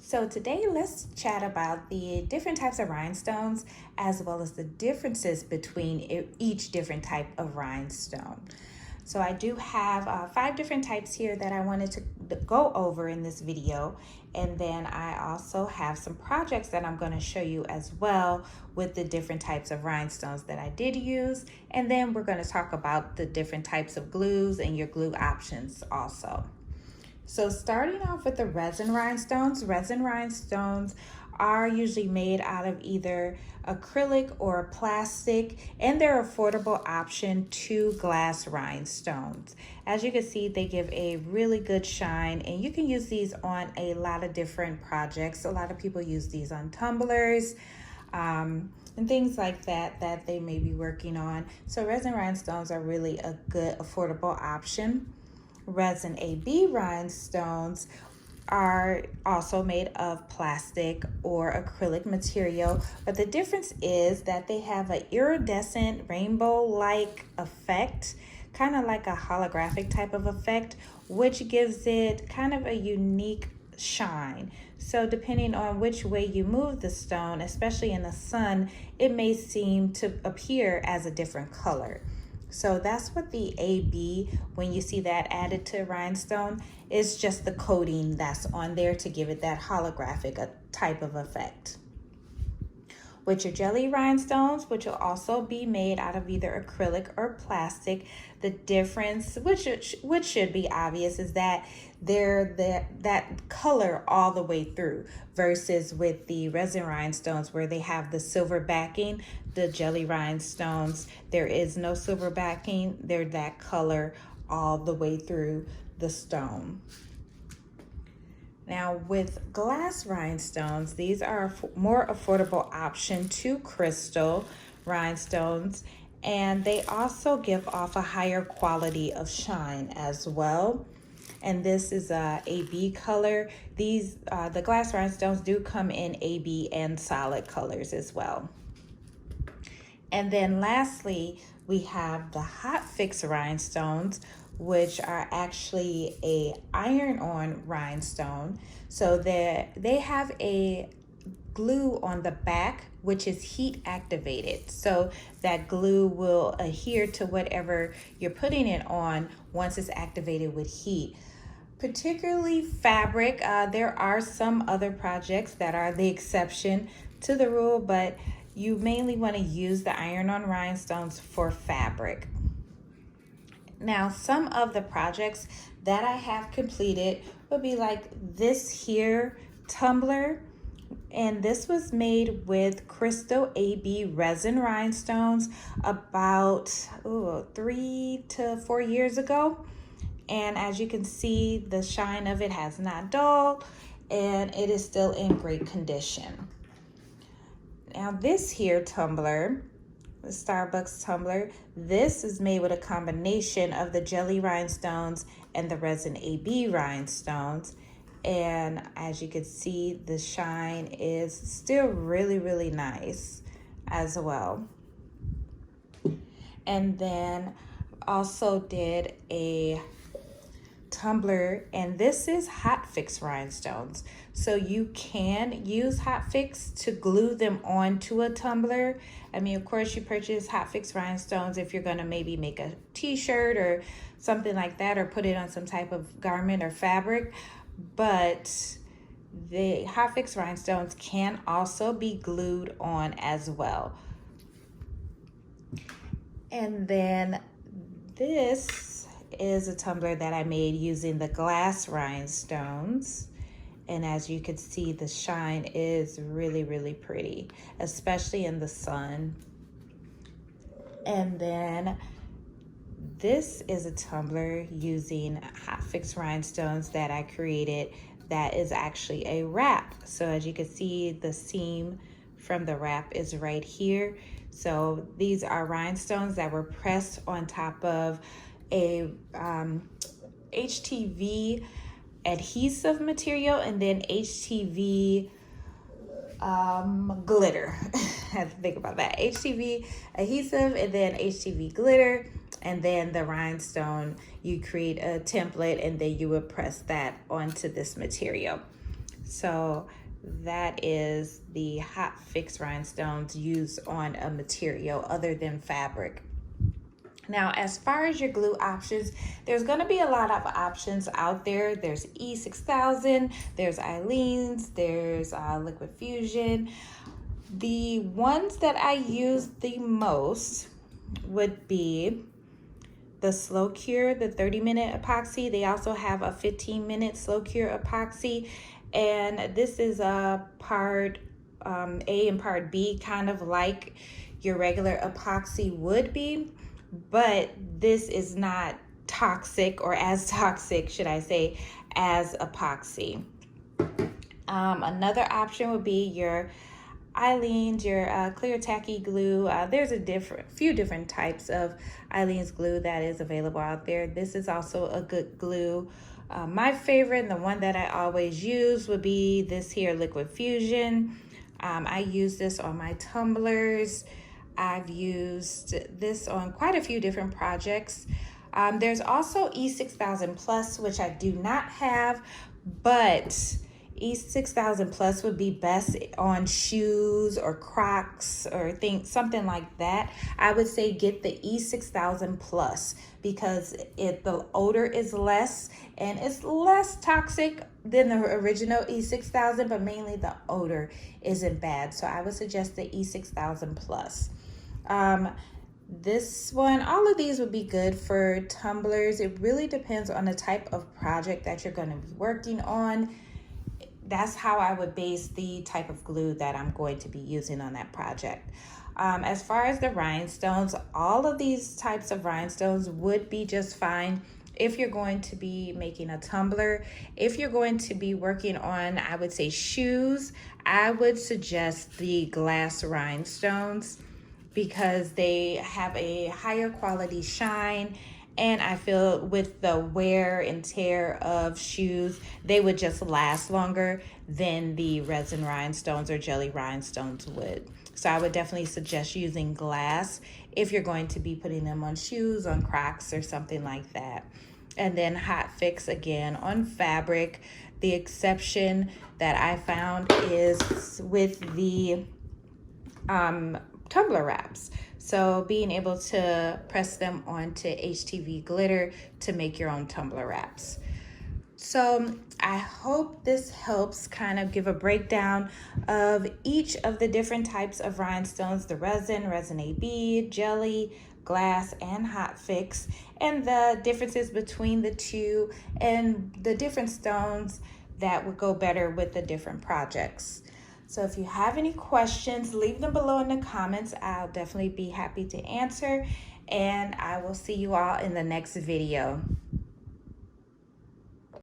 So today let's chat about the different types of rhinestones as well as the differences between each different type of rhinestone. So I do have 5 different types here that I wanted to go over in this video. And then I also have some projects that I'm going to show you as well with the different types of rhinestones that I did use. And then we're going to talk about the different types of glues and your glue options also. So starting off with the resin rhinestones are usually made out of either acrylic or plastic, and they're an affordable option to glass rhinestones. As you can see, they give a really good shine, and you can use these on a lot of different projects. A lot of people use these on tumblers and things like that they may be working on. So resin rhinestones are really a good affordable option. Resin AB rhinestones are also made of plastic or acrylic material, but the difference is that they have an iridescent rainbow-like effect, kind of like a holographic type of effect, which gives it kind of a unique shine. So depending on which way you move the stone, especially in the sun, it may seem to appear as a different color. So that's what the AB, when you see that added to rhinestone, is just the coating that's on there to give it that holographic type of effect. With your jelly rhinestones, which will also be made out of either acrylic or plastic, the difference, which should be obvious, is that they're that color all the way through, versus with the resin rhinestones where they have the silver backing. The jelly rhinestones, there is no silver backing. They're that color all the way through the stone. Now with glass rhinestones, these are a more affordable option to crystal rhinestones, and they also give off a higher quality of shine as well. And this is a AB color. These the glass rhinestones do come in AB and solid colors as well. And then lastly, we have the Hotfix rhinestones, which are actually a iron-on rhinestone. So they have a glue on the back, which is heat activated. So that glue will adhere to whatever you're putting it on once it's activated with heat. Particularly fabric, there are some other projects that are the exception to the rule, but you mainly want to use the iron-on rhinestones for fabric. Now, some of the projects that I have completed would be like this here tumbler, and this was made with Crystal AB resin rhinestones about 3 to 4 years ago. And as you can see, the shine of it has not dulled, and it is still in great condition. Now this here tumbler, the Starbucks tumbler, this is made with a combination of the jelly rhinestones and the resin AB rhinestones. And as you can see, the shine is still really, really nice as well. And then also did a tumbler, and this is Hotfix rhinestones. So you can use Hotfix to glue them onto a tumbler. I mean, of course, you purchase Hotfix rhinestones if you're going to maybe make a t-shirt or something like that, or put it on some type of garment or fabric. But the Hotfix rhinestones can also be glued on as well. And then this is a tumbler that I made using the glass rhinestones. And as you can see, the shine is really, really pretty, especially in the sun. And then this is a tumbler using Hotfix rhinestones that I created that is actually a wrap. So as you can see, the seam from the wrap is right here. So these are rhinestones that were pressed on top of a HTV adhesive material, and then HTV glitter. I have to think about that. HTV adhesive and then HTV glitter, and then the rhinestone, you create a template and then you would press that onto this material. So that is the Hotfix rhinestones used on a material other than fabric. Now, as far as your glue options, there's going to be a lot of options out there. There's E6000, there's Aleene's, there's Liquid Fusion. The ones that I use the most would be the Slow Cure, the 30-minute epoxy. They also have a 15-minute Slow Cure epoxy, and this is a part A and part B, kind of like your regular epoxy would be, but this is not toxic, or as toxic, should I say, as epoxy. Another option would be your Aleene's, your clear tacky glue. There's a few different types of Aleene's glue that is available out there. This is also a good glue. My favorite, and the one that I always use, would be this here, Liquid Fusion. I use this on my tumblers. I've used this on quite a few different projects. There's also E6000 Plus, which I do not have, but E6000 Plus would be best on shoes or Crocs or something like that. I would say get the E6000 Plus because the odor is less and it's less toxic than the original E6000, but mainly the odor isn't bad. So I would suggest the E6000 Plus. This one, all of these would be good for tumblers. It really depends on the type of project that you're going to be working on. That's how I would base the type of glue that I'm going to be using on that project. As far as the rhinestones, all of these types of rhinestones would be just fine if you're going to be making a tumbler. If you're going to be working on, I would say, shoes, I would suggest the glass rhinestones because they have a higher quality shine, and I feel with the wear and tear of shoes, they would just last longer than the resin rhinestones or jelly rhinestones would. So I would definitely suggest using glass if you're going to be putting them on shoes, on Crocs, or something like that. And then Hotfix, again, on fabric. The exception that I found is with the tumbler wraps. So being able to press them onto HTV glitter to make your own tumbler wraps. So I hope this helps kind of give a breakdown of each of the different types of rhinestones, the resin, Resin AB, jelly, glass, and Hotfix, and the differences between the two and the different stones that would go better with the different projects. So if you have any questions, leave them below in the comments. I'll definitely be happy to answer, and I will see you all in the next video.